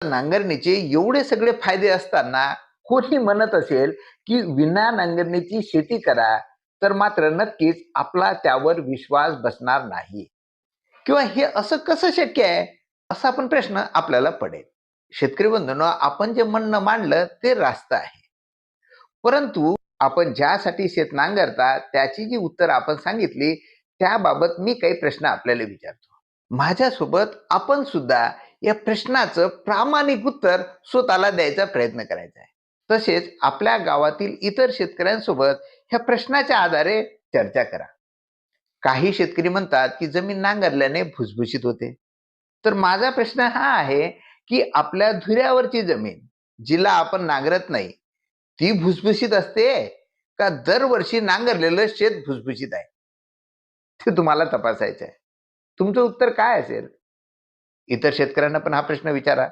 नांगरणीचे एवढे सगळे फायदे असताना कोणी म्हणत असेल की विना नांगरणीची शेती करा, तर मात्र नक्कीच आपला त्यावर विश्वास बसणार नाही किंवा हे असं कसं शक्य आहे, असा पण प्रश्न आपल्याला पडेल. शेतकरी बंधूंनो, आपण जे म्हणणं मांडलं ते रास्त आहे. परंतु आपण ज्यासाठी शेत नांगरता त्याची जी उत्तर आपण सांगितली, त्याबाबत मी काही प्रश्न आपल्याला विचारतो. माझ्यासोबत आपण सुद्धा या प्रश्नाचं प्रामाणिक उत्तर स्वतःला द्यायचा प्रयत्न करायचा आहे. तसेच आपल्या गावातील इतर शेतकऱ्यांसोबत ह्या प्रश्नाच्या आधारे चर्चा करा. काही शेतकरी म्हणतात की जमीन नांगरल्याने भुसभुशीत होते. तर माझा प्रश्न हा आहे की आपल्या धुऱ्यावरची जमीन, जिला आपण नांगरत नाही, ती भुसभुशीत असते का दरवर्षी नांगरलेलं शेत भुसभुशीत आहे? ते तुम्हाला तपासायचं आहे. तुमचं उत्तर काय असेल? इतर शेतकऱ्यांना पण हा प्रश्न विचारा.